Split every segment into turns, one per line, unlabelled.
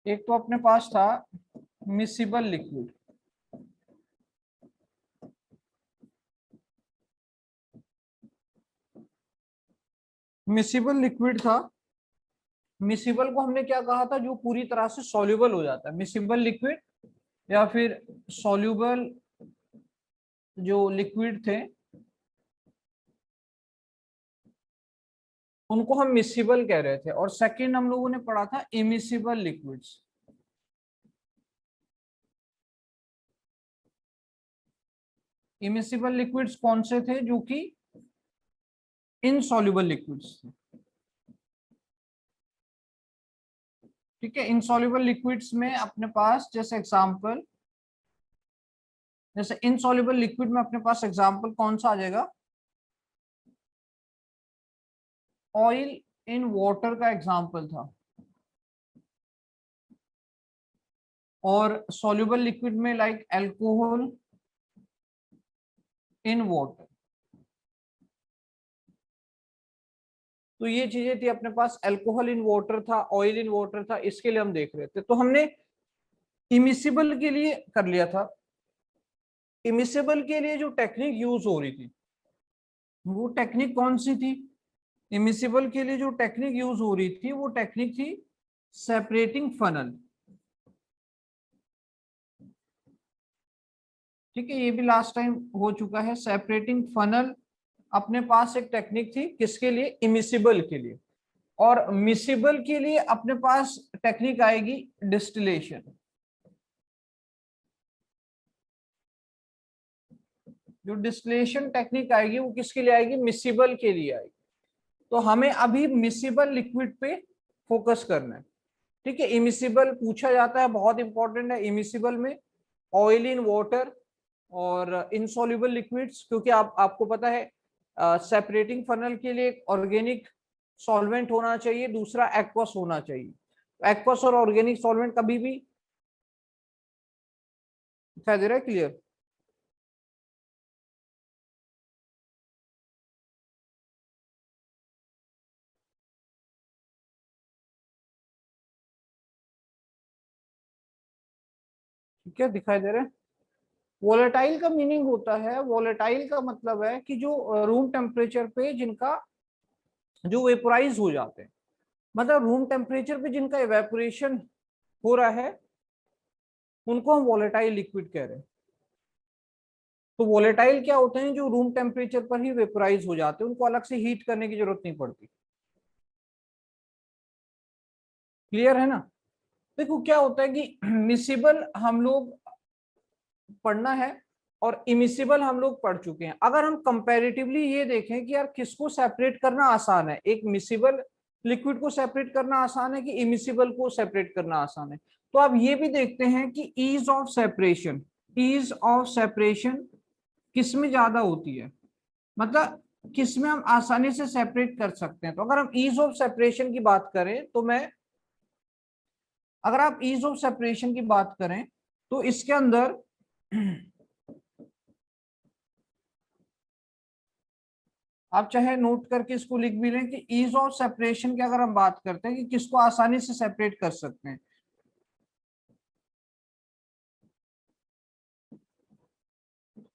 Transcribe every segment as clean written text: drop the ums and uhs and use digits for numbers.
एक तो अपने पास था मिसिबल लिक्विड, मिसिबल लिक्विड था। मिसिबल को हमने क्या कहा था, जो पूरी तरह से सॉल्युबल हो जाता है, मिसिबल लिक्विड या फिर सॉल्युबल जो लिक्विड थे उनको हम मिसिबल कह रहे थे। और सेकंड हम लोगों ने पढ़ा था इमिसिबल लिक्विड्स। इमिसिबल लिक्विड्स कौन से थे, जो कि इनसॉल्युबल लिक्विड्स थे। ठीक है, इनसॉल्युबल लिक्विड्स में अपने पास जैसे एग्जांपल, जैसे इनसॉल्युबल लिक्विड में अपने पास एग्जांपल कौन सा आ जाएगा, ऑयल इन वाटर का एग्जांपल था। और सॉल्युबल लिक्विड में लाइक अल्कोहल इन वाटर। तो ये चीजें थी अपने पास, अल्कोहल इन वाटर था, ऑयल इन वाटर था, इसके लिए हम देख रहे थे। तो हमने इमिसिबल के लिए कर लिया था। इमिसिबल के लिए जो टेक्निक यूज हो रही थी वो टेक्निक कौन सी थी, इमिसिबल के लिए जो टेक्निक यूज हो रही थी वो टेक्निक थी सेपरेटिंग फनल। ठीक है, ये भी लास्ट टाइम हो चुका है, सेपरेटिंग फनल अपने पास एक टेक्निक थी, किसके लिए, इमिसिबल के लिए। और मिसिबल के लिए अपने पास टेक्निक आएगी डिस्टिलेशन। जो डिस्टिलेशन टेक्निक आएगी वो किसके लिए आएगी, मिसिबल के लिए आएगी। तो हमें अभी मिसिबल लिक्विड पे फोकस करना है। ठीक है, इमिसिबल पूछा जाता है, बहुत इंपॉर्टेंट है। इमिसिबल में ऑयल इन वाटर और इनसॉल्युबल लिक्विड्स, क्योंकि आपको पता है सेपरेटिंग फनल के लिए एक ऑर्गेनिक सॉल्वेंट होना चाहिए, दूसरा एक्वस होना चाहिए। एक्वस और ऑर्गेनिक सॉल्वेंट कभी भी, दिखाई दे रहा है क्लियर। ठीक है, दिखाई दे रहा है। वोलेटाइल का मीनिंग होता है, वोलेटाइल का मतलब है कि जो रूम टेम्परेचर पे जिनका जो वेपोराइज हो जाते हैं, मतलब रूम टेम्परेचर पे जिनका इवेपोरेशन हो रहा है उनको हम वोलेटाइल लिक्विड कह रहे हैं। तो वोलेटाइल क्या होते हैं, जो रूम टेम्परेचर पर ही वेपोराइज हो जाते हैं, उनको अलग से हीट करने की जरूरत नहीं पड़ती। क्लियर है ना। देखो क्या होता है कि मिसिबल हम लोग पढ़ना है और इमिसिबल हम लोग पढ़ चुके हैं। अगर हम कंपैरेटिवली ये देखें कि यार किसको सेपरेट करना आसान है, एक मिसिबल लिक्विड को सेपरेट करना आसान है कि इमिसिबल को सेपरेट करना आसान है, तो आप ये भी देखते हैं कि ease of separation, ease of separation किस में ज्यादा होती है, मतलब किस में हम आसानी से सेपरेट कर सकते हैं। तो अगर हम ईज ऑफ सेपरेशन की बात करें तो मैं, अगर आप ईज ऑफ सेपरेशन की बात करें तो इसके अंदर आप चाहे नोट करके इसको लिख भी लें कि ईज ऑफ सेपरेशन की अगर हम बात करते हैं कि किसको आसानी से सेपरेट कर सकते हैं,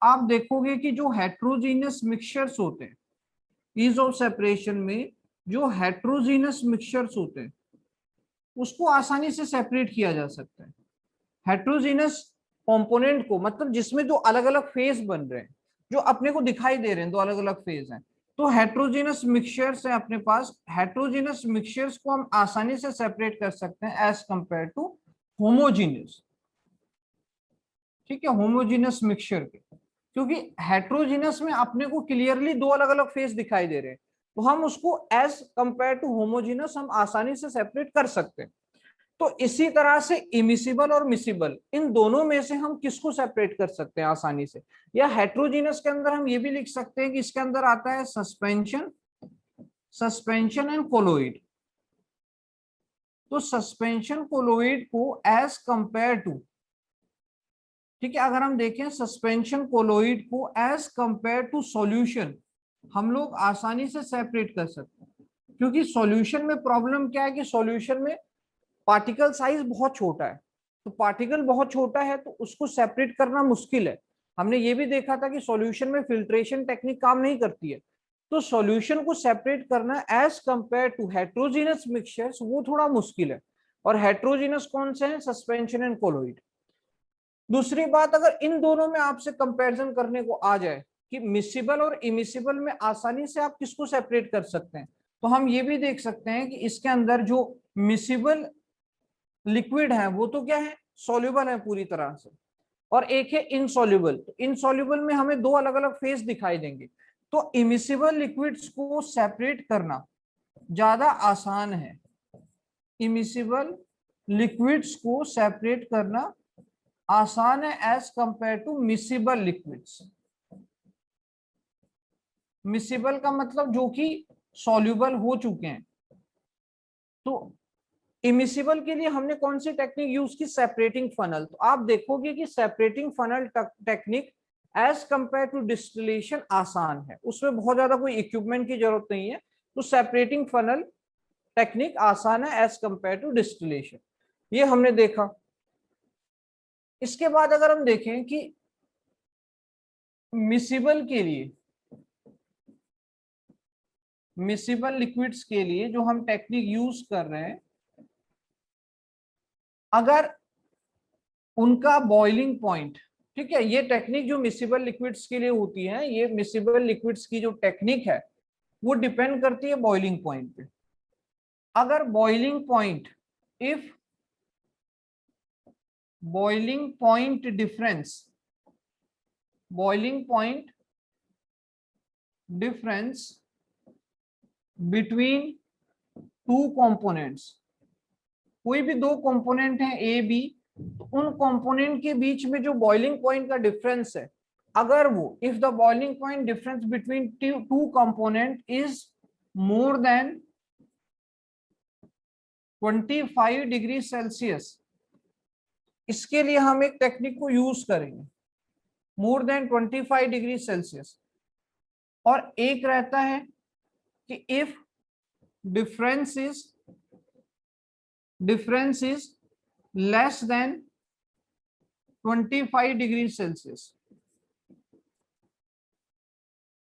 आप देखोगे कि जो हेट्रोजीनियस मिक्सचर्स होते हैं, ईज ऑफ सेपरेशन में जो हेट्रोजीनियस मिक्सचर्स होते हैं उसको आसानी से सेपरेट किया जा सकता है। हेट्रोजीनियस कंपोनेंट को, मतलब जिसमें जो अलग अलग फेज बन रहे हैं, जो अपने को दिखाई दे रहे हैं, दो अलग अलग फेज हैं, तो हेट्रोजीनियस मिक्सचर्स है अपने पास। हेट्रोजीनियस मिक्सचर्स को हम आसानी से सेपरेट कर सकते हैं एज कंपेयर टू होमोजीनियस। ठीक है, होमोजीनियस मिक्सचर के, क्योंकि हेट्रोजीनियस में अपने को क्लियरली दो अलग अलग फेज दिखाई दे रहे हैं, तो हम उसको एज कंपेयर टू होमोजीनियस हम आसानी से सेपरेट कर सकते हैं। तो इसी तरह से इमिसिबल और मिसिबल, इन दोनों में से हम किसको सेपरेट कर सकते हैं आसानी से। या हेट्रोजीनियस के अंदर हम ये भी लिख सकते हैं कि इसके अंदर आता है सस्पेंशन, सस्पेंशन एंड कोलोइड। तो सस्पेंशन कोलोइड को एज कंपेयर टू, ठीक है, अगर हम देखें सस्पेंशन कोलोइड को एज कंपेयर टू सॉल्यूशन, हम लोग आसानी से सेपरेट कर सकते हैं। क्योंकि सॉल्यूशन में प्रॉब्लम क्या है कि सॉल्यूशन में पार्टिकल साइज बहुत छोटा है, तो पार्टिकल बहुत छोटा है तो उसको सेपरेट करना मुश्किल है। हमने ये भी देखा था कि सॉल्यूशन में फिल्ट्रेशन टेक्निक काम नहीं करती है, तो सॉल्यूशन को सेपरेट करना as compare to heterogeneous mixtures वो थोड़ा मुश्किल है। और हेट्रोजीनस कौन से हैं? Suspension and colloid. दूसरी बात, अगर इन दोनों में आपसे कंपैरिजन करने को आ जाए कि मिसिबल और इमिसिबल में आसानी से आप किसको सेपरेट कर सकते हैं, तो हम ये भी देख सकते हैं कि इसके अंदर जो मिसिबल लिक्विड है वो तो क्या है? सॉल्युबल है पूरी तरह से, और एक है इनसॉल्युबल। तो इनसॉल्युबल में हमें दो अलग अलग फेज दिखाई देंगे। तो इमिसिबल लिक्विड्स को सेपरेट करना ज्यादा आसान है, इमिसिबल लिक्विड्स को सेपरेट करना आसान है as compare to miscible liquids. Miscible का मतलब जो कि सॉल्युबल हो चुके हैं। तो इमिसिबल के लिए हमने कौन सी टेक्निक यूज की? Separating funnel. तो आप देखोगे कि separating funnel technique as compare to distillation आसान है, उसमें बहुत ज्यादा कोई इक्विपमेंट की जरूरत नहीं है। तो सेपरेटिंग फनल टेक्निक आसान है एज कंपेयर टू डिस्टिलेशन, ये हमने देखा। इसके बाद अगर हम देखें कि मिसिबल के लिए, मिसिबल लिक्विड्स के लिए जो हम टेक्निक यूज कर रहे हैं, अगर उनका बॉइलिंग पॉइंट, ठीक है, ये टेक्निक जो मिसिबल लिक्विड्स के लिए होती है, ये मिसिबल लिक्विड्स की जो टेक्निक है वो डिपेंड करती है बॉइलिंग पॉइंट पे। अगर boiling point, if boiling point difference, boiling point difference between two components, कोई भी दो कंपोनेंट हैं ए बी, उन कंपोनेंट के बीच में जो बॉइलिंग पॉइंट का डिफरेंस है, अगर वो, if the boiling point difference between two component is more than 25 degree Celsius, इसके लिए हम एक टेक्निक को यूज करेंगे, मोर देन 25 डिग्री सेल्सियस। और एक रहता है कि if difference is less than 25 degree Celsius.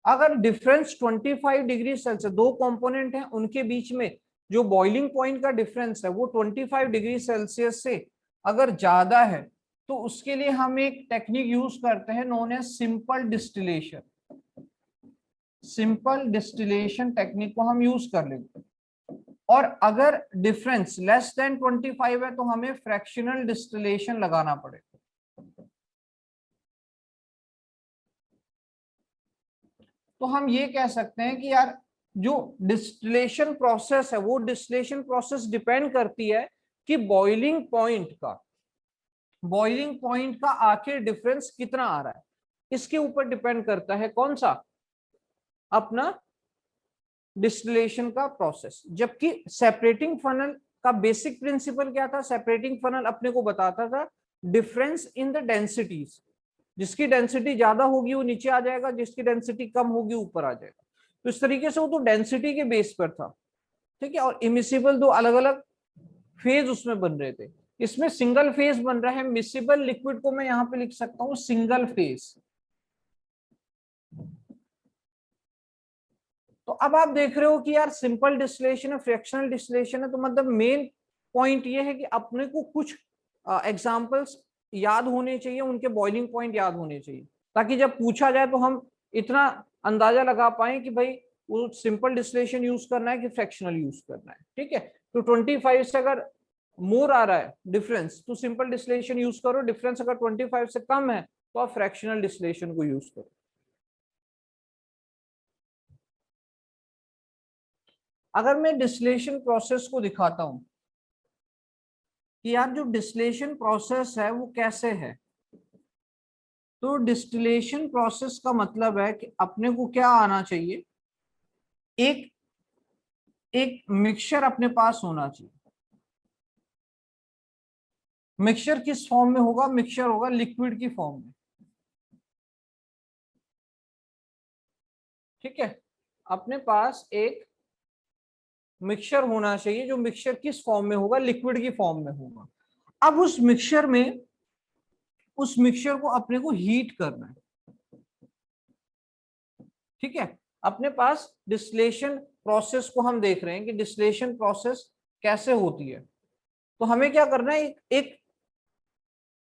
अगर डिफरेंस 25 डिग्री सेल्सियस, दो कंपोनेंट हैं उनके बीच में जो बॉइलिंग पॉइंट का डिफरेंस है वो 25 डिग्री सेल्सियस से अगर ज्यादा है, तो उसके लिए हम एक टेक्निक यूज करते हैं known as simple distillation. Simple distillation technique को हम यूज कर लेंगे। और अगर डिफरेंस लेस देन 25 है तो हमें फ्रैक्शनल डिस्टिलेशन लगाना पड़ेगा। तो हम ये कह सकते हैं कि यार जो डिस्टिलेशन प्रोसेस है, वो डिस्टिलेशन प्रोसेस डिपेंड करती है कि बॉइलिंग पॉइंट का आखिर डिफरेंस कितना आ रहा है, इसके ऊपर डिपेंड करता है कौन सा? अपना डिस्टिलेशन का प्रोसेस। जबकि सेपरेटिंग फनल का बेसिक प्रिंसिपल क्या था? सेपरेटिंग फनल अपने को बताता था डिफरेंस इन द डेंसिटीज, जिसकी डेंसिटी ज्यादा होगी वो नीचे आ जाएगा, जिसकी डेंसिटी कम होगी ऊपर आ जाएगा। तो इस तरीके से वो तो डेंसिटी के बेस पर था, ठीक है। और इमिसिबल दो अलग अलग फेज उसमें बन रहे थे, इसमें सिंगल फेज बन रहा है। मिसिबल लिक्विड को मैं यहां पे लिख सकता हूं सिंगल फेज। तो अब आप देख रहे हो कि यार सिंपल डिस्टिलेशन है, फ्रैक्शनल डिस्टिलेशन है, तो मतलब मेन पॉइंट ये है कि अपने को कुछ एग्जांपल्स याद होने चाहिए, उनके बॉइलिंग पॉइंट याद होने चाहिए, ताकि जब पूछा जाए तो हम इतना अंदाजा लगा पाए कि भाई वो सिंपल डिस्टिलेशन यूज करना है कि फ्रैक्शनल यूज करना है, ठीक है। तो 25 से अगर मोर आ रहा है डिफरेंस तो सिंपल डिस्टिलेशन यूज करो, डिफरेंस अगर 25 से कम है तो आप फ्रैक्शनल डिस्टिलेशन को यूज करो। अगर मैं डिस्टिलेशन प्रोसेस को दिखाता हूं कि यार जो डिस्टिलेशन प्रोसेस है वो कैसे है, तो डिस्टिलेशन प्रोसेस का मतलब है कि अपने को क्या आना चाहिए? एक एक मिक्सचर अपने पास होना चाहिए। मिक्सचर किस फॉर्म में होगा? मिक्सचर होगा लिक्विड की फॉर्म में, ठीक है। अपने पास एक मिक्सचर होना चाहिए, जो मिक्सचर किस फॉर्म में होगा, लिक्विड की फॉर्म में होगा। अब उस मिक्सचर को अपने को हीट करना है, ठीक है। अपने पास डिस्टिलेशन प्रोसेस को हम देख रहे हैं कि डिस्टिलेशन प्रोसेस कैसे होती है। तो हमें क्या करना है, एक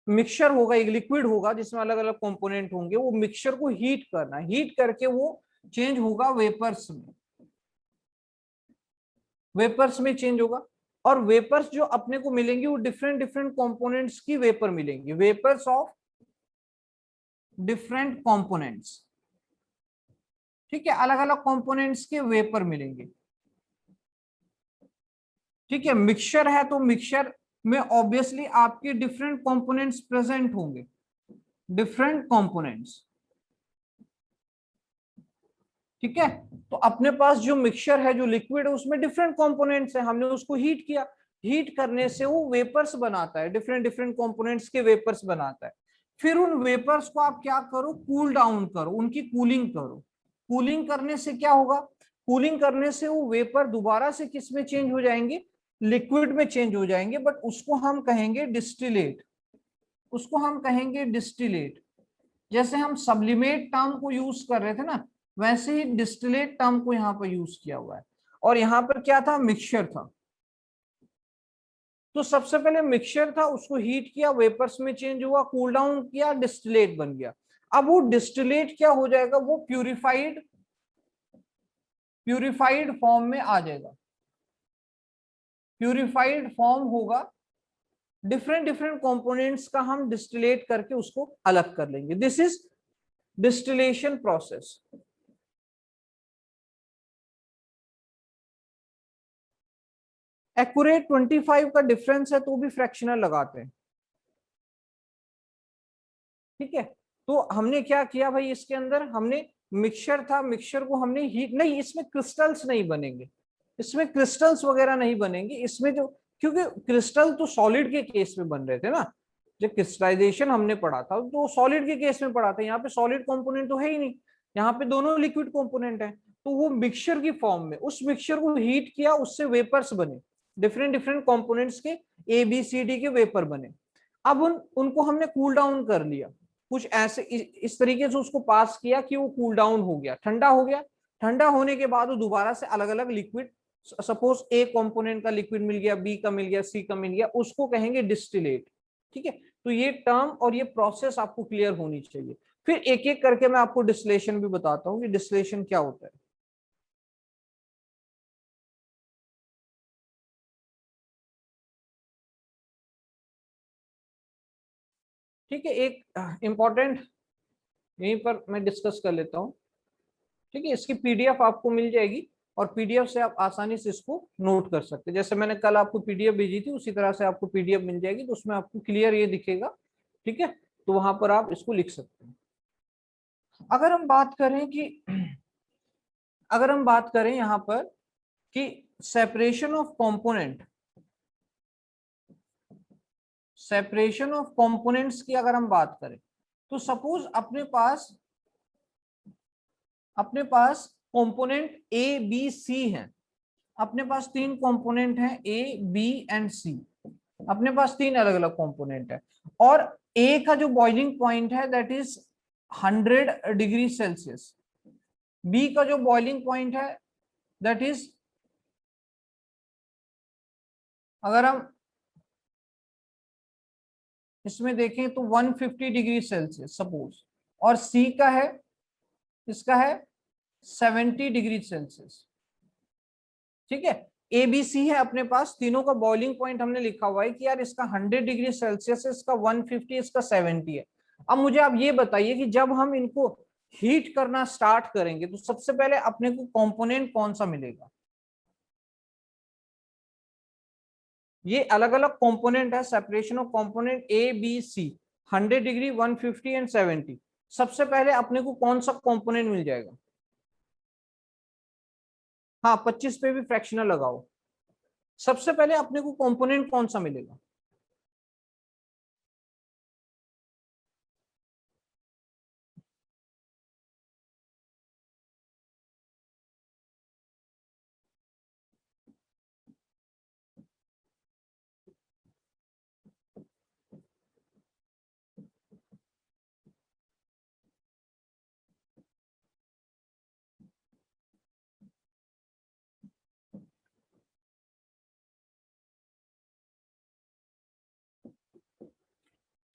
मिक्सचर होगा, एक लिक्विड होगा जिसमें अलग अलग कंपोनेंट होंगे, वो मिक्सचर को हीट करना है, हीट करके वो चेंज होगा वेपर्स में, वेपर्स में चेंज होगा। और वेपर्स जो अपने को मिलेंगी वो डिफरेंट डिफरेंट कंपोनेंट्स की वेपर मिलेंगी, वेपर्स ऑफ डिफरेंट कंपोनेंट्स, ठीक है, अलग अलग कंपोनेंट्स के वेपर मिलेंगे, ठीक है। मिक्सचर है तो मिक्सचर में ऑब्वियसली आपके डिफरेंट कंपोनेंट्स प्रेजेंट होंगे, डिफरेंट कंपोनेंट्स, ठीक है। तो अपने पास जो मिक्सचर है, जो लिक्विड है, उसमें डिफरेंट कंपोनेंट्स है, हमने उसको हीट किया, हीट करने से वो वेपर्स बनाता है, डिफरेंट डिफरेंट कंपोनेंट्स के वेपर्स बनाता है। फिर उन वेपर्स को आप क्या करो, कूल डाउन करो, उनकी कूलिंग करो। कूलिंग करने से क्या होगा, कूलिंग करने से वो वेपर दोबारा से किस में चेंज हो जाएंगे, लिक्विड में चेंज हो जाएंगे, बट उसको हम कहेंगे डिस्टिलेट, उसको हम कहेंगे डिस्टिलेट। जैसे हम सब्लिमेट टर्म को यूज कर रहे थे ना, वैसे ही डिस्टिलेट टर्म को यहाँ पर यूज किया हुआ है। और यहाँ पर क्या था, मिक्सचर था। तो सबसे पहले मिक्सचर था, उसको हीट किया, वेपर्स में चेंज हुआ, कूल डाउन किया, डिस्टिलेट बन गया। अब वो डिस्टिलेट क्या हो जाएगा, वो प्यूरिफाइड प्यूरिफाइड फॉर्म में आ जाएगा, प्यूरिफाइड फॉर्म होगा। डिफरेंट डिफरेंट कंपोनेंट्स का हम डिस्टिलेट करके उसको अलग कर लेंगे, this is distillation process. Accurate 25 का डिफरेंस है तो भी फ्रैक्शनल लगाते हैं, ठीक है। तो हमने क्या किया भाई, इसके अंदर हमने मिक्सचर था, मिक्सचर को हमने हीट, नहीं इसमें क्रिस्टल्स नहीं बनेंगे, इसमें क्रिस्टल्स वगैरह नहीं बनेंगे इसमें, जो क्योंकि क्रिस्टल तो सॉलिड के केस में बन रहे थे ना, जब क्रिस्टलाइजेशन हमने पढ़ा था तो सॉलिड के केस में पढ़ा था, यहाँ पे सॉलिड कंपोनेंट तो है ही नहीं, यहाँ पे दोनों लिक्विड कंपोनेंट है। तो वो मिक्सचर की फॉर्म में उस मिक्सचर को हीट किया, उससे वेपर्स बने, डिफरेंट डिफरेंट कंपोनेंट्स के ABCD के वेपर बने। अब उनको हमने कूल डाउन कर लिया, कुछ ऐसे इस तरीके से उसको पास किया कि वो कूल डाउन हो गया, ठंडा हो गया। ठंडा होने के बाद वो दोबारा से अलग अलग लिक्विड, सपोज ए कंपोनेंट का लिक्विड मिल गया, बी का मिल गया, सी का मिल गया, उसको कहेंगे डिस्टिलेट, ठीक है। तो ये टर्म और ये प्रोसेस आपको क्लियर होनी चाहिए। फिर एक एक करके मैं आपको डिस्टिलेशन भी बताता हूँ कि डिस्टिलेशन क्या होता है। ठीक है, एक इंपॉर्टेंट यहीं पर मैं डिस्कस कर लेता हूँ, ठीक है। इसकी PDF आपको मिल जाएगी और PDF से आप आसानी से इसको नोट कर सकते हैं, जैसे मैंने कल आपको PDF भेजी थी उसी तरह से आपको PDF मिल जाएगी, तो उसमें आपको क्लियर ये दिखेगा, ठीक है। तो वहां पर आप इसको लिख सकते हैं। अगर हम बात करें कि अगर हम बात करें यहाँ पर कि separation of component, separation of components की अगर हम बात करें, तो सपोज अपने पास कंपोनेंट A B C है, अपने पास तीन कंपोनेंट हैं A B and C, अपने पास तीन अलग अलग कंपोनेंट है। और A का जो बॉइलिंग पॉइंट है that is 100 degree Celsius, B का जो बॉइलिंग पॉइंट है दैट इज, अगर हम इसमें देखें तो 150 डिग्री सेल्सियस सपोज, और C का है, इसका है 70 डिग्री सेल्सियस, ठीक है। ABC है, अपने पास तीनों का बॉइलिंग पॉइंट हमने लिखा हुआ है कि यार इसका 100 डिग्री सेल्सियस है, इसका 150, इसका 70 है। अब मुझे आप ये बताइए कि जब हम इनको हीट करना स्टार्ट करेंगे तो सबसे पहले अपने को कंपोनेंट कौन सा मिलेगा, ये अलग अलग कंपोनेंट है, separation of component ABC, 100 degree, 150 and 70। सबसे पहले अपने को कौन सा कंपोनेंट मिल जाएगा, हाँ 25 पे भी फ्रैक्शनल लगाओ, सबसे पहले अपने को कंपोनेंट कौन सा मिलेगा,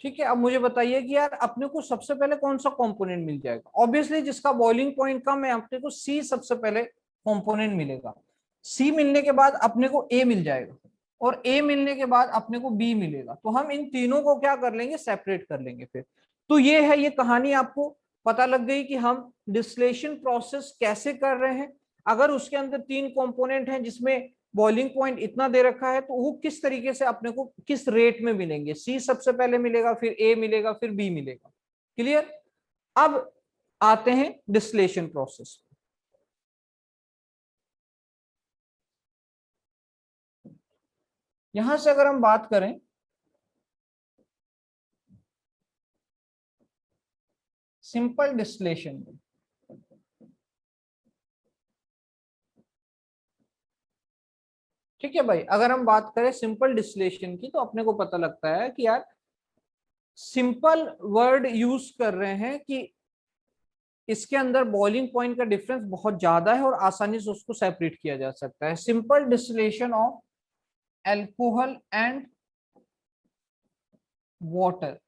ठीक है, अब मुझे बताइए कि यार अपने को सबसे पहले कौन सा कंपोनेंट मिल जाएगा। ऑब्वियसली जिसका बॉइलिंग पॉइंट कम है अपने को सी सबसे पहले कंपोनेंट मिलेगा। सी मिलने के बाद अपने को ए मिल जाएगा, और ए मिलने के बाद अपने को बी मिलेगा। तो हम इन तीनों को क्या कर लेंगे, सेपरेट कर लेंगे फिर। तो ये है, ये कहानी आपको पता लग गई कि हम डिस्टिलेशन प्रोसेस कैसे कर रहे हैं। अगर उसके अंदर तीन कंपोनेंट हैं जिसमें बॉइलिंग पॉइंट इतना दे रखा है, तो वो किस तरीके से अपने को किस रेट में मिलेंगे। सी सबसे पहले मिलेगा, फिर ए मिलेगा, फिर बी मिलेगा। क्लियर। अब आते हैं डिस्टिलेशन प्रोसेस। यहां से अगर हम बात करें, सिंपल डिस्टिलेशन में, ठीक है भाई, अगर हम बात करें सिंपल डिस्टिलेशन की, तो अपने को पता लगता है कि यार सिंपल वर्ड यूज कर रहे हैं कि इसके अंदर बॉइलिंग पॉइंट का डिफरेंस बहुत ज्यादा है और आसानी से उसको सेपरेट किया जा सकता है। Simple distillation of alcohol and water.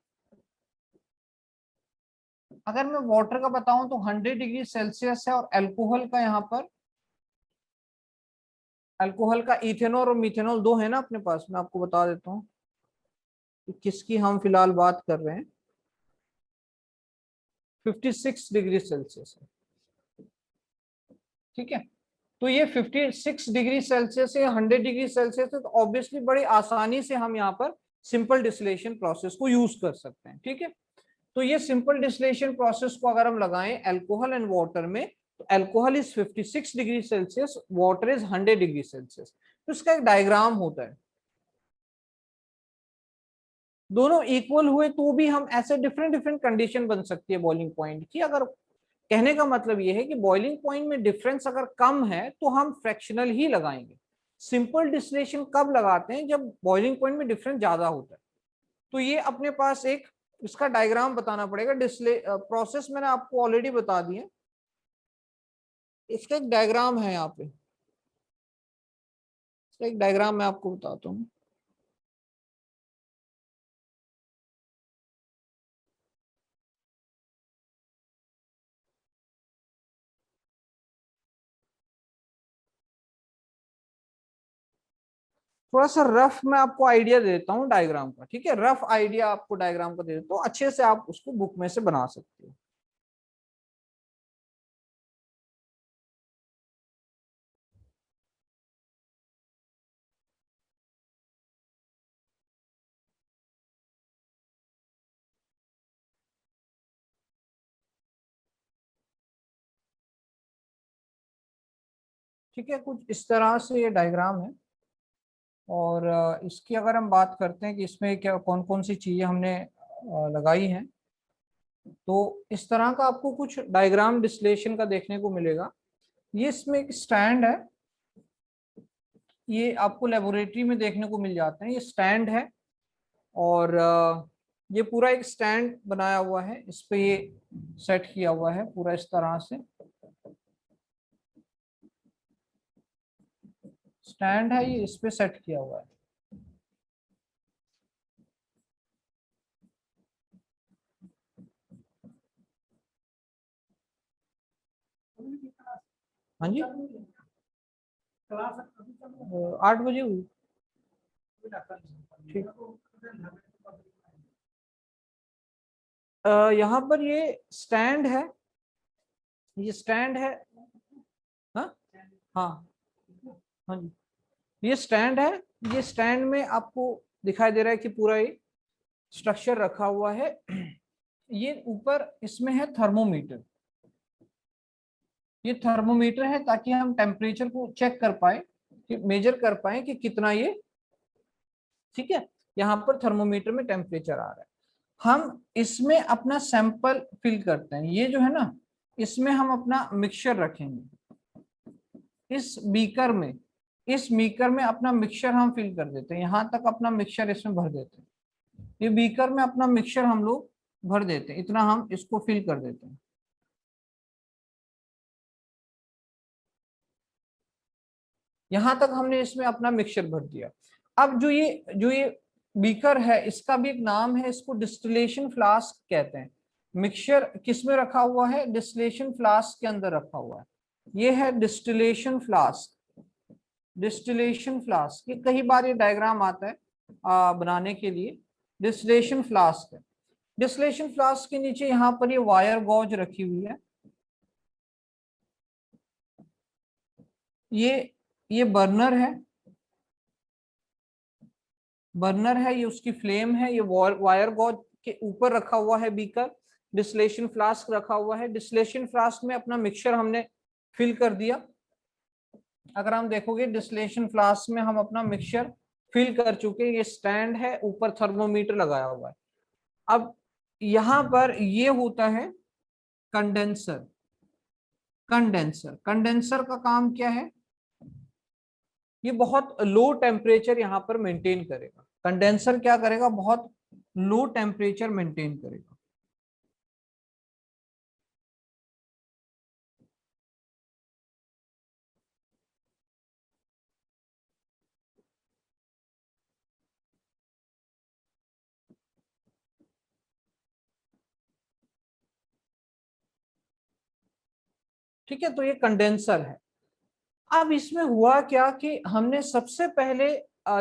अगर मैं वाटर का बताऊं तो 100 डिग्री सेल्सियस है, और अल्कोहल का यहाँ पर, अल्कोहल का इथेनॉल और मिथेनॉल दो है ना अपने पास। मैं आपको बता देता हूँ कि किसकी हम फिलहाल बात कर रहे हैं। 56 डिग्री सेल्सियस है, ठीक है। तो ये 56 डिग्री सेल्सियस से 100 डिग्री सेल्सियस है, तो ऑब्वियसली बड़ी आसानी से हम यहाँ पर सिंपल डिस्टिलेशन प्रोसेस को यूज कर सकते हैं, ठीक है। तो ये सिंपल डिस्टिलेशन प्रोसेस को अगर हम लगाएं अल्कोहल एंड वाटर में, तो alcohol is 56 degree Celsius, water is 100 degree Celsius. तो इसका एक डायग्राम होता है। दोनों इक्वल हुए तो भी हम ऐसे डिफरेंट डिफरेंट कंडीशन बन सकती है बॉइलिंग पॉइंट की। अगर कहने का मतलब यह है कि बॉइलिंग पॉइंट में डिफरेंस अगर कम है तो हम फ्रैक्शनल ही लगाएंगे। सिंपल डिस्टिलेशन कब लगाते हैं, जब बॉइलिंग पॉइंट में डिफरेंस ज्यादा होता है। तो ये अपने पास एक इसका डायग्राम बताना पड़ेगा। डिस्ले प्रोसेस मैंने आपको ऑलरेडी बता दिया, इसका एक डायग्राम है यहाँ पे। इसका एक डायग्राम मैं आपको बताता हूँ। थोड़ा सा रफ मैं आपको आइडिया दे देता हूँ डायग्राम का, ठीक है। रफ आइडिया आपको डायग्राम का दे देता हूँ, अच्छे से आप उसको बुक में से बना सकते हो। ठीक है, कुछ इस तरह से ये डायग्राम है। और इसकी अगर हम बात करते हैं कि इसमें क्या कौन कौन सी चीजें हमने लगाई हैं, तो इस तरह का आपको कुछ डायग्राम डिस्टिलेशन का देखने को मिलेगा। ये इसमें एक स्टैंड है, ये आपको लेबोरेटरी में देखने को मिल जाते हैं। ये स्टैंड है, और ये पूरा एक स्टैंड बनाया हुआ है, इस पे ये सेट किया हुआ है पूरा इस तरह से। स्टैंड है ये, इस पे सेट किया हुआ है। हाँ जी, 8 बजे हुई। ठीक। यहाँ पर ये स्टैंड है, ये स्टैंड है। हाँ हाँ हाँ जी, ये स्टैंड है। ये स्टैंड में आपको दिखाई दे रहा है कि पूरा ये स्ट्रक्चर रखा हुआ है। ये ऊपर इसमें है थर्मोमीटर। ये थर्मोमीटर है ताकि हम टेम्परेचर को चेक कर पाए, कि मेजर कर पाए कि कितना ये, ठीक है। यहाँ पर थर्मोमीटर में टेम्परेचर आ रहा है। हम इसमें अपना सैंपल फिल करते हैं। ये जो है ना, इसमें हम अपना मिक्सचर रखेंगे इस बीकर में। इस बीकर में अपना मिक्सचर हम फिल कर देते हैं, यहाँ तक अपना मिक्सचर इसमें भर देते हैं। ये बीकर में अपना मिक्सचर हम लोग भर देते हैं, इतना हम इसको फिल कर देते हैं। यहां तक हमने इसमें अपना मिक्सचर भर दिया। अब जो ये बीकर है, इसका भी एक नाम है, इसको डिस्टिलेशन फ्लास्क कहते हैं। मिक्सचर किस में रखा हुआ है? डिस्टिलेशन फ्लास्क के अंदर रखा हुआ है। ये है डिस्टिलेशन फ्लास्क। डिस्टिलेशन फ्लास्क, ये कई बार ये डायग्राम आता है बनाने के लिए। डिस्टिलेशन फ्लास्क है। डिस्टिलेशन फ्लास्क के नीचे यहाँ पर ये वायर गॉज रखी हुई है। ये बर्नर है, बर्नर है, ये उसकी फ्लेम है। ये वायर गॉज के ऊपर रखा हुआ है बीकर। डिस्टिलेशन फ्लास्क रखा हुआ है। डिस्टिलेशन फ्लास्क में अपना मिक्सचर हमने फिल कर दिया। अगर हम देखोगे डिस्टिलेशन फ्लास्क में हम अपना मिक्सचर फिल कर चुके। ये स्टैंड है, ऊपर थर्मोमीटर लगाया हुआ है। अब यहां पर ये होता है कंडेंसर। कंडेंसर, कंडेंसर का काम क्या है? ये बहुत लो टेम्परेचर यहां पर मेंटेन करेगा। कंडेंसर क्या करेगा? बहुत लो टेम्परेचर मेंटेन करेगा। ठीक है, तो ये कंडेंसर है। अब इसमें हुआ क्या कि हमने सबसे पहले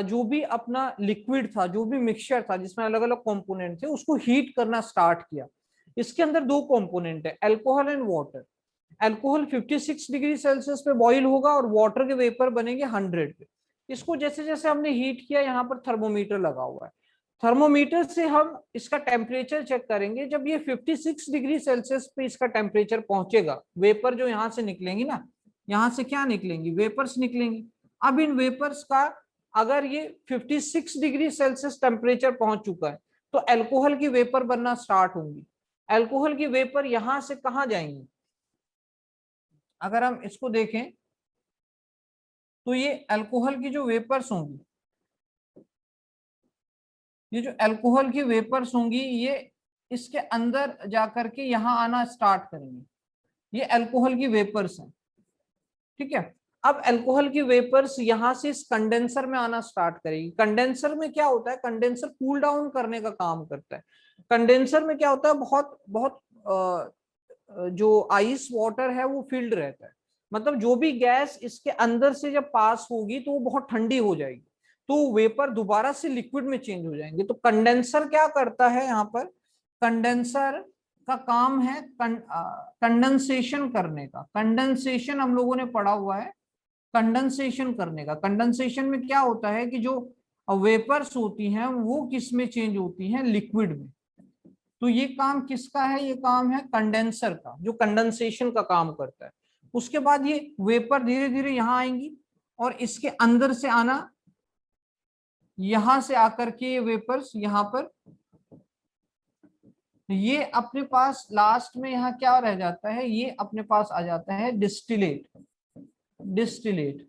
जो भी अपना लिक्विड था, जो भी मिक्सचर था जिसमें अलग अलग कंपोनेंट थे, उसको हीट करना स्टार्ट किया। इसके अंदर दो कंपोनेंट है, alcohol and water. Alcohol 56 degree Celsius पे बॉईल होगा और वाटर के वेपर बनेंगे 100 पे। इसको जैसे जैसे हमने हीट किया, यहाँ पर थर्मोमीटर लगा हुआ है। थर्मोमीटर से हम इसका टेम्परेचर चेक करेंगे। जब ये 56 डिग्री सेल्सियस पे इसका टेम्परेचर पहुंचेगा, वेपर जो यहाँ से निकलेंगी ना, यहाँ से क्या निकलेंगी? वेपर्स निकलेंगी। अब इन वेपर्स का अगर ये 56 डिग्री सेल्सियस टेम्परेचर पहुंच चुका है, तो अल्कोहल की वेपर बनना स्टार्ट होंगी। अल्कोहल की वेपर यहां से कहां जाएंगी? अगर हम इसको देखें तो ये अल्कोहल की जो वेपर्स होंगी, ये जो अल्कोहल की वेपर्स होंगी, ये इसके अंदर जाकर के यहां आना स्टार्ट करेंगे। ये अल्कोहल की वेपर्स हैं। ठीक है, अब अल्कोहल की वेपर्स यहां से इस कंडेंसर में आना स्टार्ट करेगी। कंडेंसर में क्या होता है? कंडेंसर कूल डाउन करने का काम करता है। कंडेंसर में क्या होता है? बहुत बहुत जो आइस वाटर है वो फील्ड रहता है। मतलब जो भी गैस इसके अंदर से जब पास होगी तो वो बहुत ठंडी हो जाएगी, तो वेपर दोबारा से लिक्विड में चेंज हो जाएंगे। तो कंडेंसर क्या करता है? यहाँ पर कंडेंसर का काम है कंडेंसेशन करने का। कंडेंसेशन हम लोगों ने पढ़ा हुआ है, कंडेंसेशन करने का। कंडेंसेशन में क्या होता है कि जो वेपर्स होती हैं वो किस में चेंज होती हैं? लिक्विड में। तो ये काम किसका है? ये काम है कंडेंसर का, जो कंडेंसेशन का काम करता है। उसके बाद ये वेपर धीरे धीरे यहां आएंगी और इसके अंदर से आना, यहां से आकर के ये वेपर्स यहां पर, ये अपने पास लास्ट में यहाँ क्या रह जाता है? ये अपने पास आ जाता है डिस्टिलेट। डिस्टिलेट,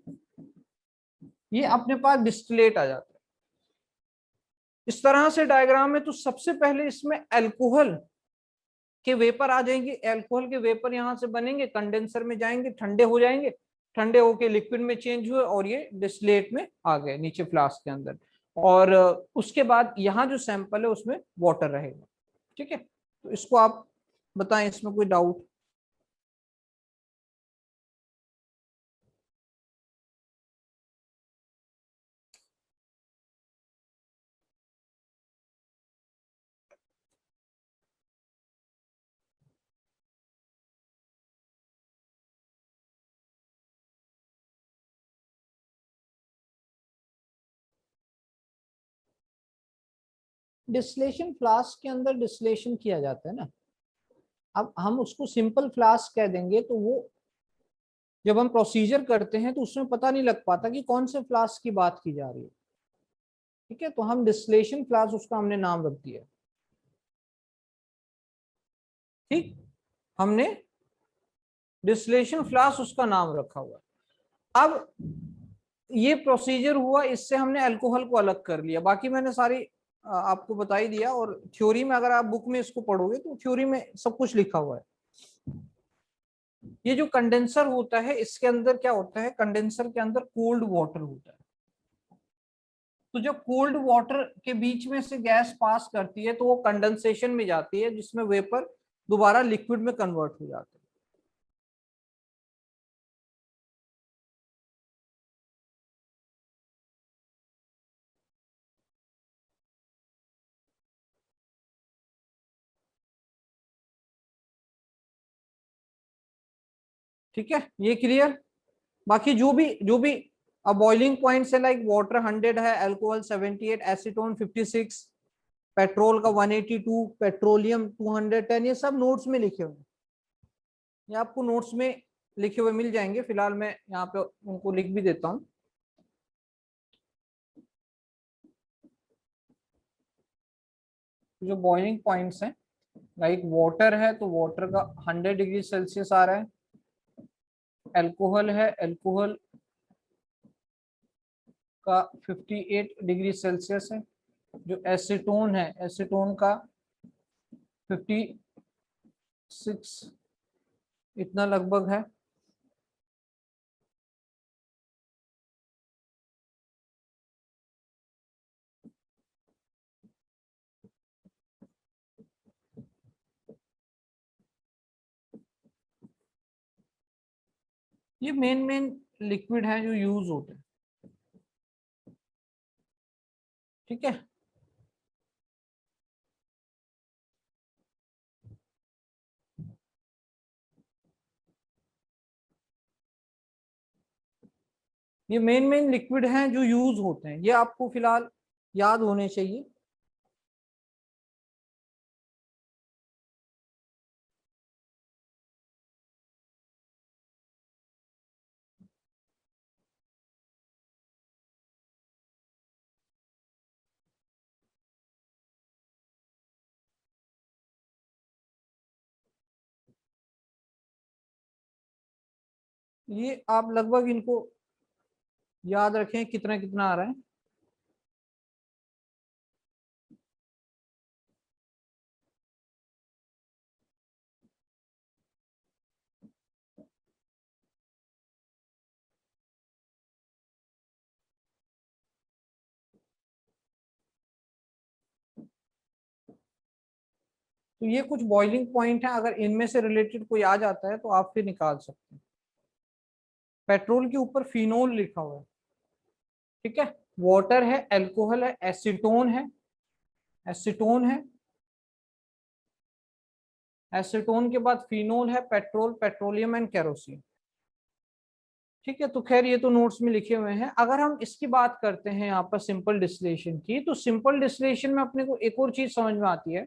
ये अपने पास डिस्टिलेट आ जाता है। इस तरह से डायग्राम में तो सबसे पहले इसमें अल्कोहल के वेपर आ जाएंगे। अल्कोहल के वेपर यहां से बनेंगे, कंडेंसर में जाएंगे, ठंडे हो जाएंगे, ठंडे होके लिक्विड में चेंज हुए और ये डिस्टिलेट में आ गए नीचे फ्लास्क के अंदर। और उसके बाद यहाँ जो सैंपल है उसमें वाटर रहेगा। ठीक है, तो इसको आप बताएं, इसमें कोई डाउट? डिस्टिलेशन फ्लास्क के अंदर डिस्टिलेशन किया जाता है ना। अब हम उसको सिंपल फ्लास्क कह देंगे तो वो जब हम प्रोसीजर करते हैं तो उसमें पता नहीं लग पाता कि कौन से फ्लास्क की बात की जा रही है। ठीक है, तो हम डिस्टिलेशन फ्लास्क उसका हमने नाम रख दिया। ठीक, हमने डिस्टिलेशन फ्लास्क उसका नाम रखा हुआ। अब ये प्रोसीजर हुआ, इससे हमने अल्कोहल को अलग कर लिया। बाकी मैंने सारी आपको बता ही दिया। और थ्योरी में अगर आप बुक में इसको पढ़ोगे तो थ्योरी में सब कुछ लिखा हुआ है। ये जो कंडेंसर होता है, इसके अंदर क्या होता है? कंडेंसर के अंदर कोल्ड वाटर होता है। तो जब कोल्ड वाटर के बीच में से गैस पास करती है तो वो कंडेंसेशन में जाती है, जिसमें वेपर दोबारा लिक्विड में कन्वर्ट हो जाता है। ठीक है, ये क्लियर। बाकी जो भी अब बॉइलिंग पॉइंट्स है, लाइक वाटर 100 है, अल्कोहल 78, एसीटोन 56, पेट्रोल का 182, पेट्रोलियम 210, ये सब नोट्स में लिखे हुए हैं। ये आपको नोट्स में लिखे हुए मिल जाएंगे। फिलहाल मैं यहाँ पे उनको लिख भी देता हूँ। जो बॉइलिंग पॉइंट्स हैं, लाइक वाटर है तो वाटर का 100 डिग्री सेल्सियस आ रहा है। अल्कोहल है, अल्कोहल का 58 डिग्री सेल्सियस है। जो एसीटोन है, एसीटोन का 56 इतना लगभग है। ये मेन मेन लिक्विड है जो यूज होते हैं। ठीक है, ये मेन मेन लिक्विड हैं जो यूज होते हैं, ये आपको फिलहाल याद होने चाहिए। ये आप लगभग इनको याद रखें कितना कितना आ रहा है। तो ये कुछ बॉइलिंग पॉइंट है, अगर इनमें से रिलेटेड कोई आ जाता है तो आप फिर निकाल सकते हैं। पेट्रोल के ऊपर फिनोल लिखा हुआ है। ठीक है, वाटर है, अल्कोहल है, एसीटोन है, एसीटोन है, एसीटोन के बाद फिनोल है, पेट्रोल, पेट्रोलियम एंड केरोसिन। ठीक है, तो खैर ये तो नोट्स में लिखे हुए हैं। अगर हम इसकी बात करते हैं यहाँ पर सिंपल डिस्टिलेशन की, तो सिंपल डिस्टिलेशन में अपने को एक और चीज समझ में आती है।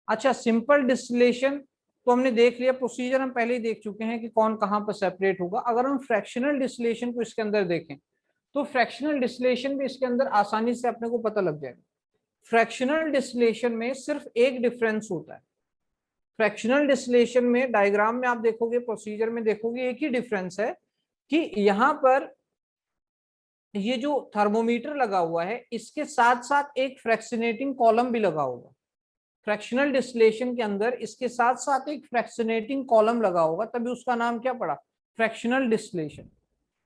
अच्छा, सिंपल डिस्टिलेशन तो हमने देख लिया, प्रोसीजर हम पहले ही देख चुके हैं कि कौन कहाँ पर सेपरेट होगा। अगर हम फ्रैक्शनल डिस्टिलेशन को इसके अंदर देखें तो फ्रैक्शनल डिस्टिलेशन भी इसके अंदर आसानी से अपने को पता लग जाएगा। फ्रैक्शनल डिस्टिलेशन में सिर्फ एक डिफरेंस होता है। फ्रैक्शनल डिस्टिलेशन में डायग्राम में आप देखोगे, प्रोसीजर में देखोगे, एक ही डिफरेंस है कि यहाँ पर ये जो थर्मोमीटर लगा हुआ है इसके साथ साथ एक फ्रैक्शनेटिंग कॉलम भी लगा होगा। फ्रैक्शनल डिस्टिलेशन के अंदर इसके साथ साथ एक फ्रैक्शनेटिंग कॉलम लगा होगा, तभी उसका नाम क्या पड़ा, फ्रैक्शनल डिस्टिलेशन।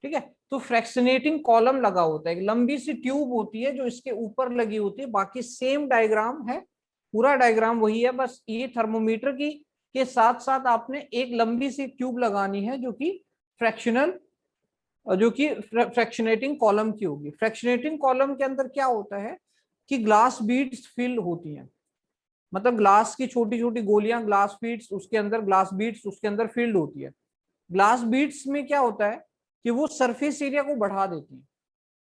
ठीक है, तो फ्रैक्शनेटिंग कॉलम लगा होता है, एक लंबी सी ट्यूब होती है जो इसके ऊपर लगी होती है। बाकी सेम डायग्राम है, पूरा डायग्राम वही है, बस ये थर्मोमीटर की के साथ साथ आपने एक लंबी सी ट्यूब लगानी है जो कि फ्रैक्शनल जो कि फ्रैक्शनेटिंग कॉलम की होगी। फ्रैक्शनेटिंग कॉलम के अंदर क्या होता है कि ग्लास बीड्स फिल होती हैं, मतलब ग्लास की छोटी छोटी गोलियां, ग्लास बीड्स, उसके अंदर ग्लास बीड्स उसके अंदर फिल्ड होती है। ग्लास बीड्स में क्या होता है कि वो सरफेस एरिया को बढ़ा देती है।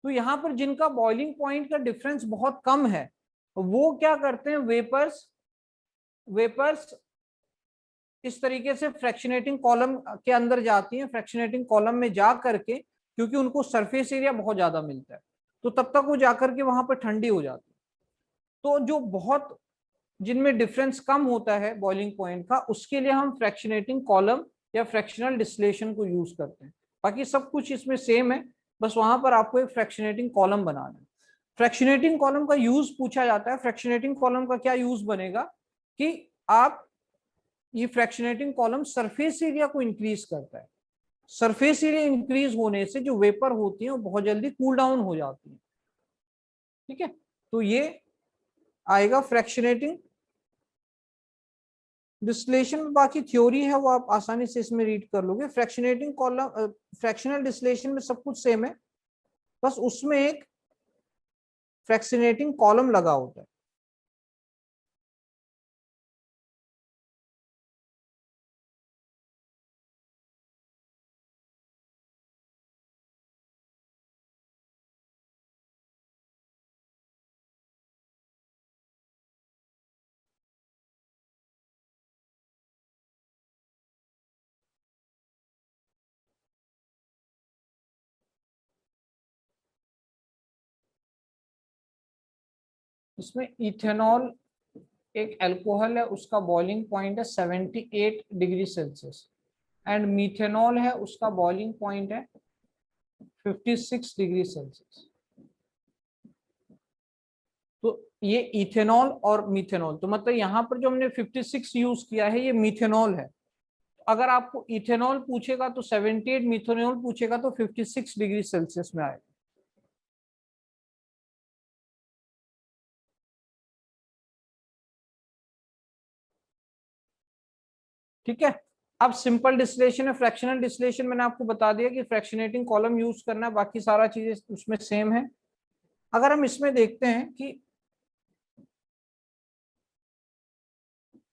तो यहाँ पर जिनका बॉइलिंग पॉइंट का डिफरेंस बहुत कम है वो क्या करते हैं, वेपर्स वेपर्स इस तरीके से फ्रैक्शनेटिंग कॉलम के अंदर जाती हैं, फ्रैक्शनेटिंग कॉलम में जा करके, क्योंकि उनको सरफेस एरिया बहुत ज्यादा मिलता है, तो तब तक वो जाकर के वहां पर ठंडी हो जाती है। तो जो बहुत जिनमें डिफरेंस कम होता है बॉइलिंग पॉइंट का, उसके लिए हम फ्रैक्शनेटिंग कॉलम या फ्रैक्शनल डिस्टिलेशन को यूज करते हैं। बाकी सब कुछ इसमें सेम है, बस वहां पर आपको एक फ्रैक्शनेटिंग कॉलम बनाना है। फ्रैक्शनेटिंग कॉलम का यूज पूछा जाता है। फ्रैक्शनेटिंग कॉलम का क्या यूज बनेगा कि आप ये फ्रैक्शनेटिंग कॉलम सरफेस एरिया को इंक्रीज करता है। सरफेस एरिया इंक्रीज होने से जो वेपर होती है वो बहुत जल्दी कूल डाउन हो जाती है। ठीक है, तो ये आएगा फ्रैक्शनेटिंग डिस्टिलेशन में। बाकी थ्योरी है वो आप आसानी से इसमें रीड कर लोगे। फ्रैक्शनेटिंग कॉलम, फ्रैक्शनल डिस्टिलेशन में सब कुछ सेम है, बस उसमें एक फ्रैक्शनेटिंग कॉलम लगा होता है। इसमें इथेनॉल एक अल्कोहल है, उसका बॉइलिंग पॉइंट है 78 डिग्री सेल्सियस, एंड मीथेनॉल है उसका बॉइलिंग पॉइंट है 56 डिग्री सेल्सियस। तो ये इथेनॉल और मीथेनॉल, तो मतलब यहाँ पर जो हमने 56 यूज किया है ये मीथेनॉल है। अगर आपको इथेनॉल पूछेगा तो 78, मीथेनॉल पूछेगा तो 56 डिग्री सेल्सियस में आएगा। ठीक है, अब सिंपल डिस्टिलेशन है। फ्रैक्शनल डिस्टिलेशन मैंने आपको बता दिया कि फ्रैक्शनेटिंग कॉलम यूज करना है, बाकी सारा चीजें उसमें सेम है। अगर हम इसमें देखते हैं कि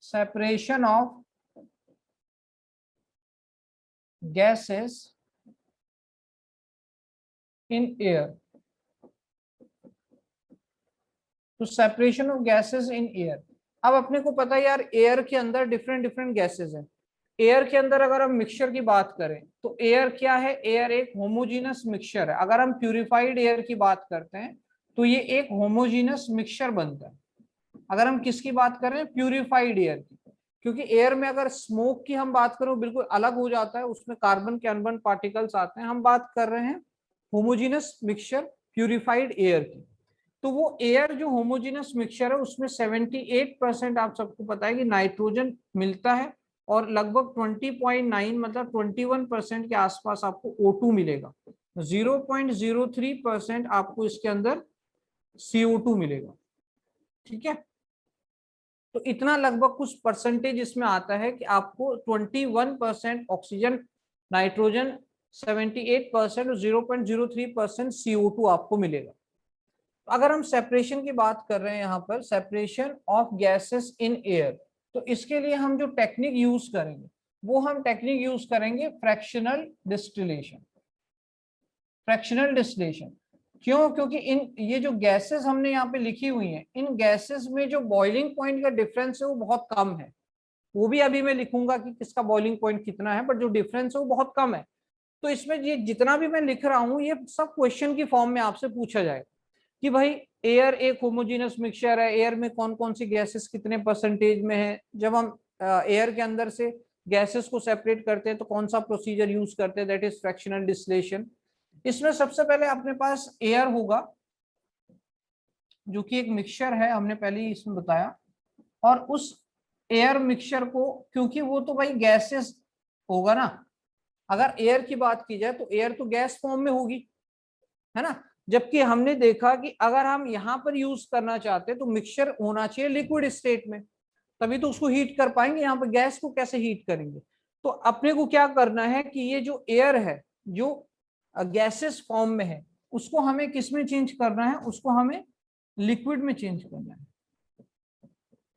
separation of gases in air, तो separation of gases in air. अब अपने को पता है यार, एयर के अंदर डिफरेंट डिफरेंट गैसेस हैं। एयर के अंदर अगर हम मिक्सचर की बात करें तो एयर क्या है, एयर एक होमोजीनस मिक्सचर है। अगर हम प्यूरिफाइड एयर की बात करते हैं तो ये एक होमोजीनस मिक्सचर बनता है। अगर हम किसकी बात करें, प्यूरिफाइड एयर की, क्योंकि एयर में अगर स्मोक की हम बात करें बिल्कुल अलग हो जाता है, उसमें कार्बन के अनबर्न पार्टिकल्स आते हैं। हम बात कर रहे हैं होमोजीनस मिक्सचर प्यूरिफाइड एयर की। तो वो एयर जो होमोजीनस मिक्सचर है उसमें 78% आप सबको पता है कि नाइट्रोजन मिलता है, और लगभग 20.9 मतलब 21% के आसपास आपको O2 मिलेगा। 0.03% आपको इसके अंदर CO2 मिलेगा। ठीक है, तो इतना लगभग कुछ परसेंटेज इसमें आता है कि आपको 21% ऑक्सीजन, नाइट्रोजन 78% और 0.03% CO2 आपको मिलेगा। अगर हम सेपरेशन की बात कर रहे हैं यहाँ पर, separation of gases in air, तो इसके लिए हम जो टेक्निक यूज करेंगे वो हम टेक्निक यूज करेंगे फ्रैक्शनल डिस्टिलेशन। फ्रैक्शनल डिस्टिलेशन क्यों, क्योंकि इन ये जो गैसेस हमने यहाँ पे लिखी हुई हैं, इन गैसेस में जो बॉइलिंग पॉइंट का डिफरेंस है वो बहुत कम है। वो भी अभी मैं लिखूंगा कि किसका बॉइलिंग पॉइंट कितना है, बट जो डिफरेंस है वो बहुत कम है। तो इसमें ये जितना भी मैं लिख रहा हूँ ये सब क्वेश्चन की फॉर्म में आपसे पूछा जाएगा कि भाई एयर एक होमोजीनस मिक्सचर है, एयर में कौन कौन सी गैसेस कितने परसेंटेज में है। जब हम एयर के अंदर से गैसेस को सेपरेट करते हैं तो कौन सा प्रोसीजर यूज करते हैं, दैट इज फ्रैक्शनल डिस्टिलेशन। इसमें सबसे पहले अपने पास एयर होगा जो कि एक मिक्सचर है, हमने पहले ही इसमें बताया। और उस एयर मिक्सचर को, क्योंकि वो तो भाई गैसेस होगा ना, अगर एयर की बात की जाए तो एयर तो गैस फॉर्म में होगी, है ना। जबकि हमने देखा कि अगर हम यहाँ पर यूज करना चाहते हैं तो मिक्सचर होना चाहिए लिक्विड स्टेट में, तभी तो उसको हीट कर पाएंगे। यहाँ पर गैस को कैसे हीट करेंगे। तो अपने को क्या करना है कि ये जो एयर है जो गैसेस फॉर्म में है उसको हमें किस में चेंज करना है, उसको हमें लिक्विड में चेंज करना है।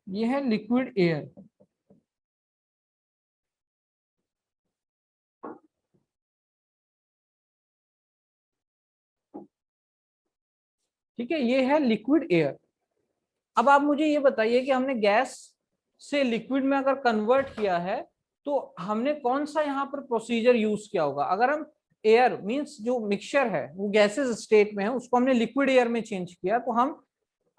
ये है लिक्विड एयर। ठीक है, ये है लिक्विड एयर। अब आप मुझे ये बताइए कि हमने गैस से लिक्विड में अगर कन्वर्ट किया है तो हमने कौन सा यहाँ पर प्रोसीजर यूज किया होगा। अगर हम एयर मींस जो मिक्सचर है वो गैसेस स्टेट में है उसको हमने लिक्विड एयर में चेंज किया, तो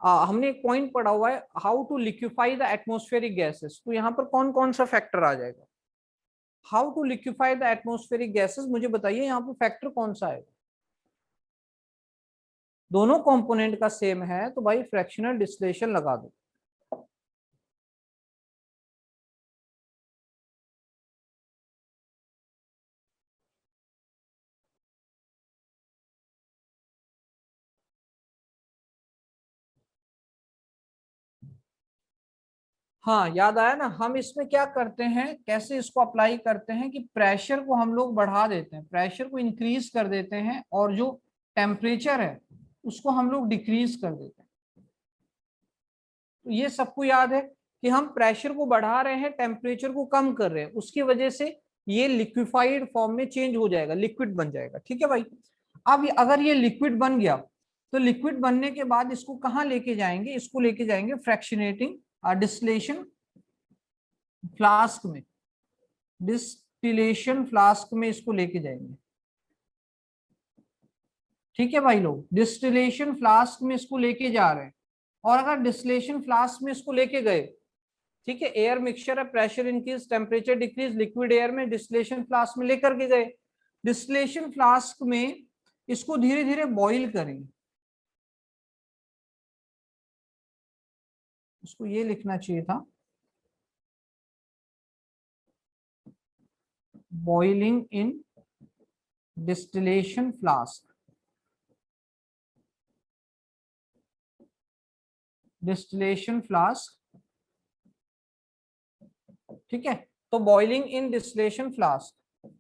हमने एक पॉइंट पढ़ा हुआ है how to liquefy the atmospheric gases. तो यहाँ पर कौन कौन सा फैक्टर आ जाएगा, how to liquefy the atmospheric gases, मुझे बताइए यहाँ पर फैक्टर कौन सा आएगा। दोनों कंपोनेंट का सेम है तो भाई फ्रैक्शनल डिस्टिलेशन लगा दो। हाँ याद आया ना, हम इसमें क्या करते हैं, कैसे इसको अप्लाई करते हैं कि प्रेशर को हम लोग बढ़ा देते हैं, प्रेशर को इंक्रीज कर देते हैं, और जो टेम्परेचर है उसको हम लोग डिक्रीज कर देते हैं। तो ये सबको याद है कि हम प्रेशर को बढ़ा रहे हैं, टेम्परेचर को कम कर रहे हैं, उसकी वजह से ये लिक्विफाइड फॉर्म में चेंज हो जाएगा, लिक्विड बन जाएगा। ठीक है भाई। अब अगर ये लिक्विड बन गया, तो लिक्विड बनने के बाद इसको कहाँ लेके जाएंगे, इसको लेके जाएंगे फ्रैक्शनेटिंग डिस्टिलेशन फ्लास्क में, डिस्टिलेशन फ्लास्क में इसको लेके जाएंगे। ठीक है भाई लोग, डिस्टिलेशन फ्लास्क में इसको लेके जा रहे हैं। और अगर डिस्टिलेशन फ्लास्क में इसको लेके गए, ठीक है, एयर मिक्सचर है, pressure increase, temperature decrease, liquid air में डिस्टिलेशन फ्लास्क में लेकर के गए। डिस्टिलेशन फ्लास्क में इसको धीरे धीरे बॉईल करेंगे। उसको ये लिखना चाहिए था, boiling in distillation flask, distillation flask. ठीक है, तो boiling in distillation flask,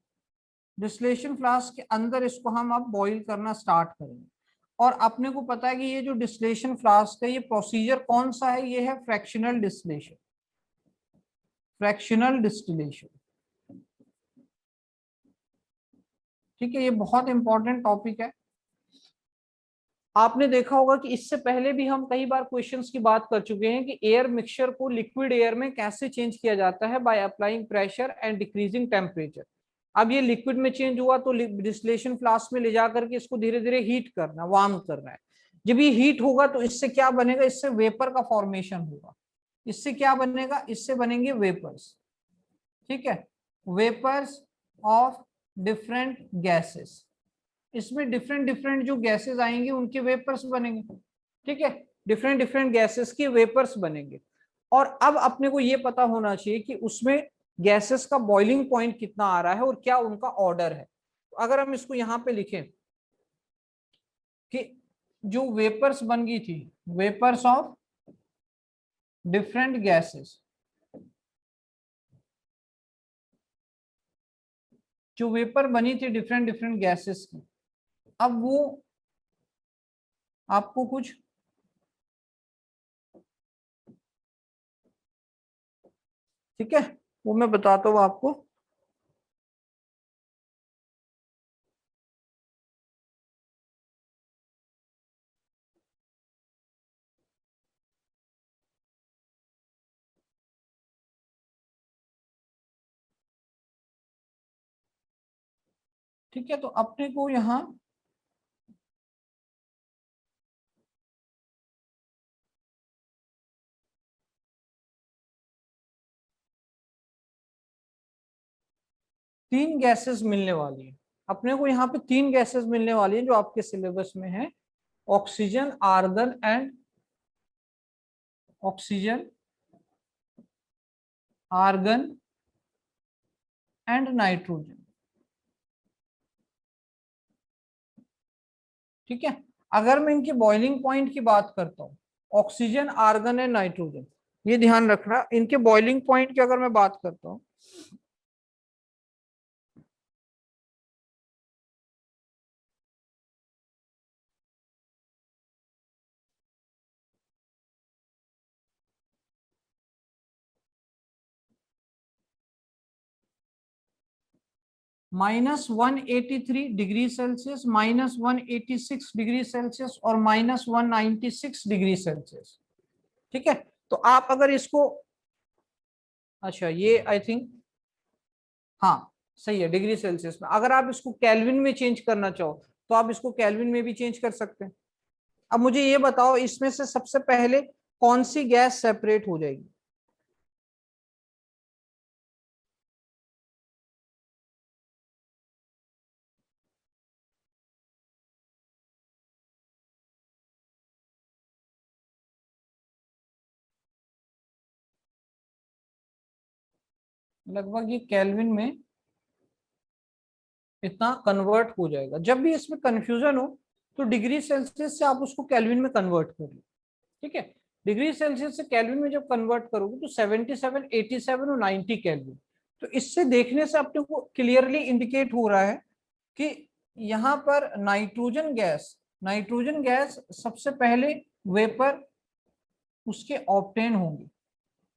distillation flask के अंदर इसको हम अब बॉईल करना स्टार्ट करेंगे। और अपने को पता है कि ये जो डिस्टिलेशन फ्लास्क है, ये प्रोसीजर कौन सा है, ये है फ्रैक्शनल डिस्टिलेशन, फ्रैक्शनल डिस्टिलेशन। ठीक है, ये बहुत इंपॉर्टेंट टॉपिक है। आपने देखा होगा कि इससे पहले भी हम कई बार क्वेश्चंस की बात कर चुके हैं कि एयर मिक्सचर को लिक्विड एयर में कैसे चेंज किया जाता है, by applying pressure and decreasing temperature. अब ये लिक्विड में चेंज हुआ तो डिस्टिलेशन फ्लास्क में ले जाकर के इसको धीरे धीरे हीट करना, वार्म करना है। जब ये हीट होगा तो इससे क्या बनेगा, इससे वेपर का फॉर्मेशन होगा। इससे क्या बनेगा, इससे बनेंगे वेपर्स। ठीक है, वेपर्स ऑफ डिफरेंट गैसेस। इसमें डिफरेंट डिफरेंट जो गैसेस आएंगे उनके वेपर्स बनेंगे। ठीक है, डिफरेंट डिफरेंट गैसेस के वेपर्स बनेंगे। और अब अपने को ये पता होना चाहिए कि उसमें गैसेस का बॉइलिंग पॉइंट कितना आ रहा है और क्या उनका ऑर्डर है। तो अगर हम इसको यहां पे लिखें कि जो वेपर्स बन गई थी, वेपर्स ऑफ डिफरेंट गैसेस, जो वेपर बनी थी डिफरेंट डिफरेंट गैसेस की, अब वो आपको कुछ ठीक है वो मैं बताता हूँ आपको। ठीक है, तो अपने को यहाँ तीन गैसेस मिलने वाली है। अपने को यहाँ पे तीन गैसेस मिलने वाली है जो आपके सिलेबस में है, oxygen, argon and oxygen, argon and nitrogen. ठीक है, अगर मैं इनकी बॉइलिंग पॉइंट की बात करता हूँ, ऑक्सीजन, आर्गन एंड नाइट्रोजन, ये ध्यान रखना, इनके बॉइलिंग पॉइंट की अगर मैं बात करता हूँ, -183 डिग्री सेल्सियस, -186 डिग्री सेल्सियस और -196 डिग्री सेल्सियस। ठीक है, तो आप अगर इसको, अच्छा ये आई थिंक, हाँ सही है, डिग्री सेल्सियस में। अगर आप इसको केल्विन में चेंज करना चाहो तो आप इसको केल्विन में भी चेंज कर सकते हैं। अब मुझे ये बताओ, इसमें से सबसे पहले कौन सी गैस सेपरेट हो जाएगी? लगभग ये केल्विन में इतना कन्वर्ट हो जाएगा। जब भी इसमें कंफ्यूजन हो तो डिग्री सेल्सियस से आप उसको केल्विन में कन्वर्ट कर लो। ठीक है, डिग्री सेल्सियस से केल्विन में जब कन्वर्ट करोगे तो 77, 87 और 90 केल्विन। तो इससे देखने से अपने को क्लियरली इंडिकेट हो रहा है कि यहाँ पर नाइट्रोजन गैस सबसे पहले वेपर उसके ऑब्टेन होंगे।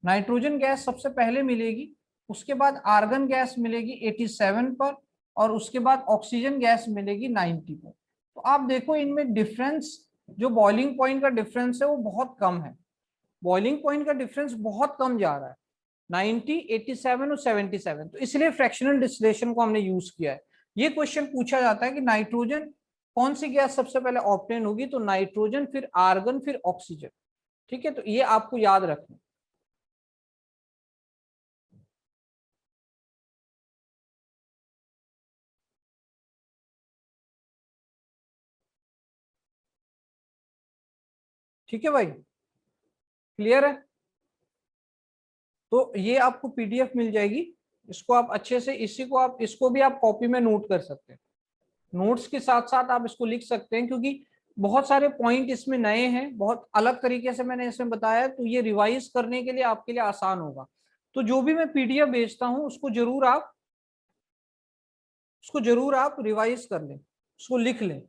नाइट्रोजन गैस सबसे पहले मिलेगी, उसके बाद आर्गन गैस मिलेगी 87 पर, और उसके बाद ऑक्सीजन गैस मिलेगी 90 पर। तो आप देखो इनमें डिफरेंस, जो बॉइलिंग पॉइंट का डिफरेंस है वो बहुत कम है। बॉइलिंग पॉइंट का डिफरेंस बहुत कम जा रहा है, 90, 87 और 77। तो इसलिए फ्रैक्शनल डिस्टिलेशन को हमने यूज किया है। ये क्वेश्चन पूछा जाता है कि नाइट्रोजन कौन सी गैस सबसे पहले ऑब्टेन होगी, तो नाइट्रोजन, फिर आर्गन, फिर ऑक्सीजन। ठीक है, तो ये आपको याद रखना। ठीक है भाई, क्लियर है? तो ये आपको पीडीएफ मिल जाएगी, इसको आप अच्छे से, इसी को आप, इसको भी आप कॉपी में नोट कर सकते हैं, नोट्स के साथ साथ आप इसको लिख सकते हैं, क्योंकि बहुत सारे पॉइंट इसमें नए हैं, बहुत अलग तरीके से मैंने इसमें बताया, तो ये रिवाइज करने के लिए आपके लिए आसान होगा। तो जो भी मैं पीडीएफ भेजता हूं उसको जरूर आप रिवाइज कर लें, उसको लिख लें।